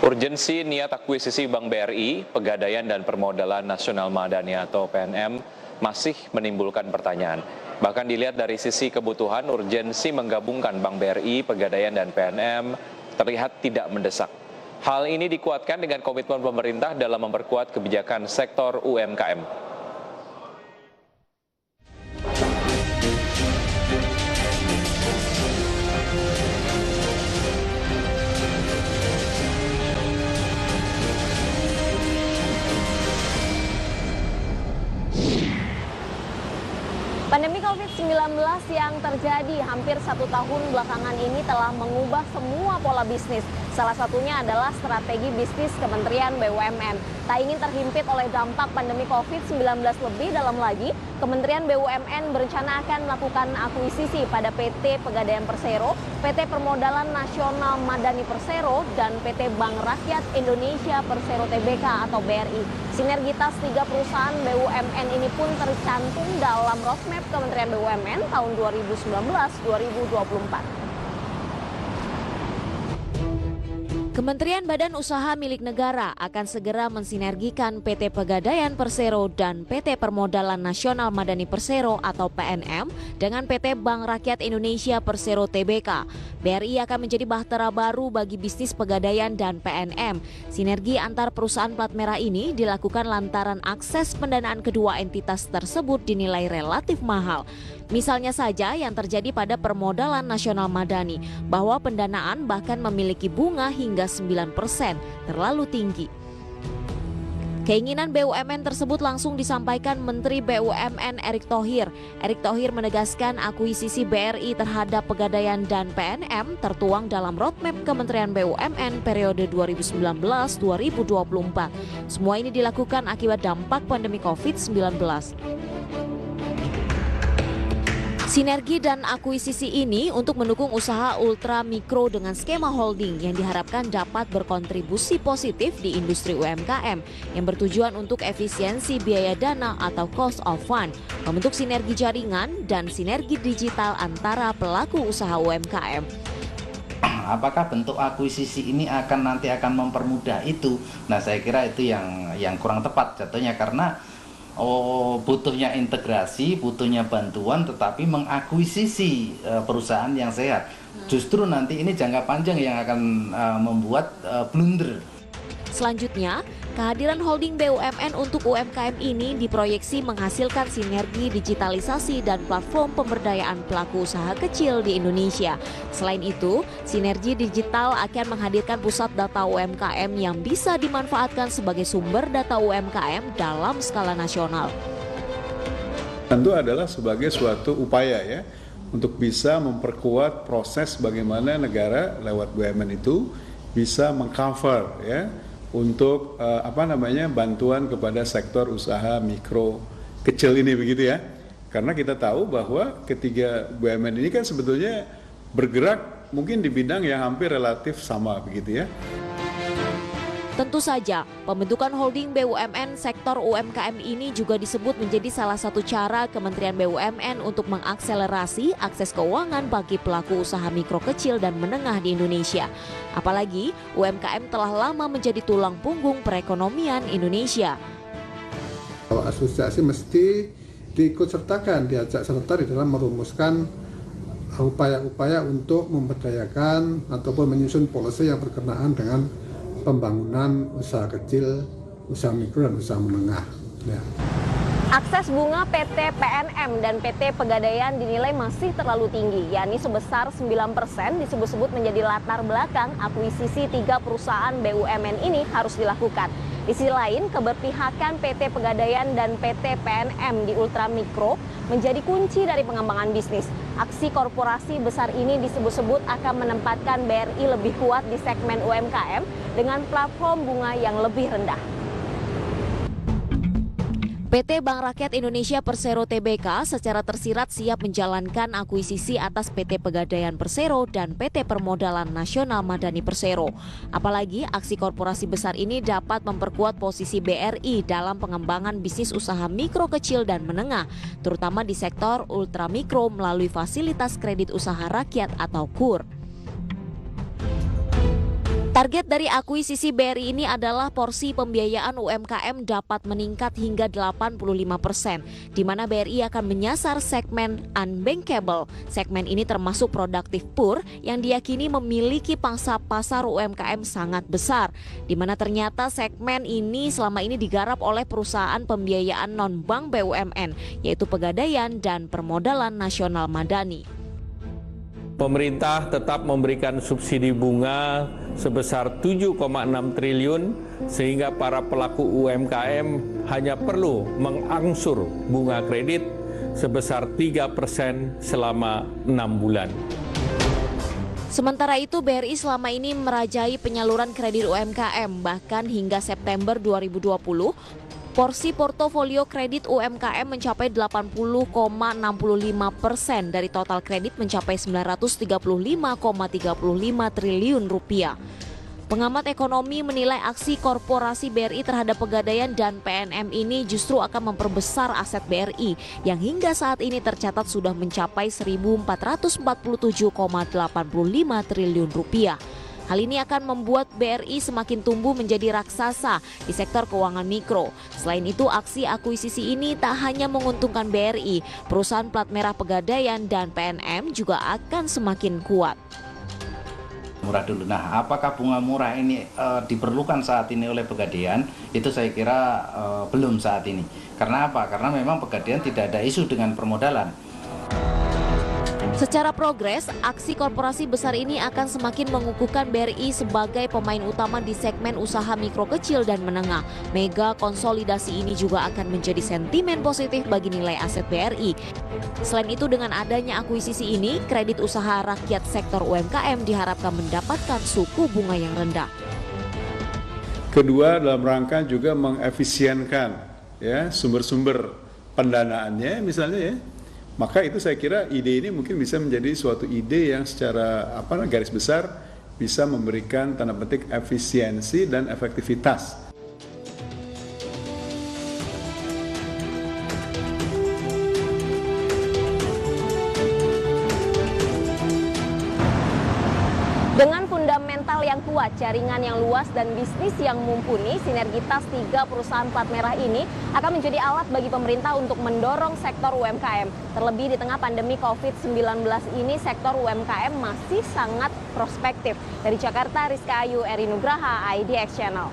Urgensi niat akuisisi Bank BRI, Pegadaian dan Permodalan Nasional Madani atau PNM masih menimbulkan pertanyaan. Bahkan dilihat dari sisi kebutuhan, urgensi menggabungkan Bank BRI, Pegadaian dan PNM terlihat tidak mendesak. Hal ini dikuatkan dengan komitmen pemerintah dalam memperkuat kebijakan sektor UMKM. Pandemi COVID-19 yang terjadi hampir 1 tahun belakangan ini telah mengubah semua pola bisnis. Salah satunya adalah strategi bisnis Kementerian BUMN. Tak ingin terhimpit oleh dampak pandemi COVID-19 lebih dalam lagi, Kementerian BUMN berencana akan melakukan akuisisi pada PT Pegadaian Persero, PT Permodalan Nasional Madani Persero, dan PT Bank Rakyat Indonesia Persero Tbk atau BRI. Sinergitas 3 perusahaan BUMN ini pun tercantum dalam roadmap Kementerian BUMN tahun 2019-2024. Kementerian Badan Usaha milik negara akan segera mensinergikan PT Pegadaian Persero dan PT Permodalan Nasional Madani Persero atau PNM dengan PT Bank Rakyat Indonesia Persero Tbk. BRI akan menjadi bahtera baru bagi bisnis Pegadaian dan PNM. Sinergi antar perusahaan plat merah ini dilakukan lantaran akses pendanaan kedua entitas tersebut dinilai relatif mahal. Misalnya saja yang terjadi pada Permodalan Nasional Madani, bahwa pendanaan bahkan memiliki bunga hingga 9%, terlalu tinggi. Keinginan BUMN tersebut langsung disampaikan Menteri BUMN Erick Thohir. Erick Thohir menegaskan akuisisi BRI terhadap Pegadaian dan PNM tertuang dalam roadmap Kementerian BUMN periode 2019-2024. Semua ini dilakukan akibat dampak pandemi COVID-19. Sinergi dan akuisisi ini untuk mendukung usaha ultra mikro dengan skema holding yang diharapkan dapat berkontribusi positif di industri UMKM yang bertujuan untuk efisiensi biaya dana atau cost of fund, membentuk sinergi jaringan dan sinergi digital antara pelaku usaha UMKM. Apakah bentuk akuisisi ini nanti akan mempermudah itu? Nah, saya kira itu yang kurang tepat jatuhnya karena butuhnya integrasi, butuhnya bantuan, tetapi mengakuisisi perusahaan yang sehat. Justru nanti ini jangka panjang yang akan membuat blunder. Selanjutnya, kehadiran holding BUMN untuk UMKM ini diproyeksi menghasilkan sinergi digitalisasi dan platform pemberdayaan pelaku usaha kecil di Indonesia. Selain itu, sinergi digital akan menghadirkan pusat data UMKM yang bisa dimanfaatkan sebagai sumber data UMKM dalam skala nasional. Tentu adalah sebagai suatu upaya ya untuk bisa memperkuat proses bagaimana negara lewat BUMN itu bisa mengcover ya untuk bantuan kepada sektor usaha mikro kecil ini begitu ya. Karena kita tahu bahwa ketiga BUMN ini kan sebetulnya bergerak mungkin di bidang yang hampir relatif sama begitu ya. Tentu saja, pembentukan holding BUMN sektor UMKM ini juga disebut menjadi salah satu cara Kementerian BUMN untuk mengakselerasi akses keuangan bagi pelaku usaha mikro kecil dan menengah di Indonesia. Apalagi UMKM telah lama menjadi tulang punggung perekonomian Indonesia. Asosiasi mesti diikutsertakan, diajak serta di dalam merumuskan upaya-upaya untuk memberdayakan ataupun menyusun polisi yang berkenaan dengan pembangunan usaha kecil, usaha mikro dan usaha menengah. Ya. Akses bunga PT PNM dan PT Pegadaian dinilai masih terlalu tinggi, yakni sebesar 9%, disebut-sebut menjadi latar belakang akuisisi 3 perusahaan BUMN ini harus dilakukan. Di sisi lain, keberpihakan PT Pegadaian dan PT PNM di ultramikro menjadi kunci dari pengembangan bisnis. Aksi korporasi besar ini disebut-sebut akan menempatkan BRI lebih kuat di segmen UMKM dengan platform bunga yang lebih rendah. PT Bank Rakyat Indonesia Persero Tbk secara tersirat siap menjalankan akuisisi atas PT Pegadaian Persero dan PT Permodalan Nasional Madani Persero. Apalagi aksi korporasi besar ini dapat memperkuat posisi BRI dalam pengembangan bisnis usaha mikro kecil dan menengah, terutama di sektor ultramikro melalui fasilitas kredit usaha rakyat atau KUR. Target dari akuisisi BRI ini adalah porsi pembiayaan UMKM dapat meningkat hingga 85%, di mana BRI akan menyasar segmen unbankable. Segmen ini termasuk produktif poor yang diyakini memiliki pangsa pasar UMKM sangat besar, di mana ternyata segmen ini selama ini digarap oleh perusahaan pembiayaan non-bank BUMN, yaitu Pegadaian dan Permodalan Nasional Madani. Pemerintah tetap memberikan subsidi bunga sebesar 7,6 triliun sehingga para pelaku UMKM hanya perlu mengangsur bunga kredit sebesar 3% selama 6 bulan. Sementara itu BRI selama ini merajai penyaluran kredit UMKM, bahkan hingga September 2020, porsi portofolio kredit UMKM mencapai 80,65% dari total kredit mencapai 935,35 triliun rupiah. Pengamat ekonomi menilai aksi korporasi BRI terhadap Pegadaian dan PNM ini justru akan memperbesar aset BRI yang hingga saat ini tercatat sudah mencapai 1.447,85 triliun rupiah. Hal ini akan membuat BRI semakin tumbuh menjadi raksasa di sektor keuangan mikro. Selain itu, aksi akuisisi ini tak hanya menguntungkan BRI, perusahaan plat merah Pegadaian dan PNM juga akan semakin kuat. Murah dulu. Nah, apakah bunga murah ini diperlukan saat ini oleh Pegadaian? Itu saya kira belum saat ini. Karena apa? Karena memang Pegadaian tidak ada isu dengan permodalan. Secara progres, aksi korporasi besar ini akan semakin mengukuhkan BRI sebagai pemain utama di segmen usaha mikro kecil dan menengah. Mega konsolidasi ini juga akan menjadi sentimen positif bagi nilai aset BRI. Selain itu, dengan adanya akuisisi ini, kredit usaha rakyat sektor UMKM diharapkan mendapatkan suku bunga yang rendah. Kedua, dalam rangka juga mengefisienkan ya sumber-sumber pendanaannya misalnya ya. Maka itu saya kira ide ini mungkin bisa menjadi suatu ide yang secara garis besar bisa memberikan tanda petik efisiensi dan efektivitas. Dengan fundamental yang kuat, jaringan yang luas, dan bisnis yang mumpuni, sinergitas 3 perusahaan plat merah ini akan menjadi alat bagi pemerintah untuk mendorong sektor UMKM. Terlebih di tengah pandemi COVID-19 ini, sektor UMKM masih sangat prospektif. Dari Jakarta, Rizka Ayu, Eri Nugraha, IDX Channel.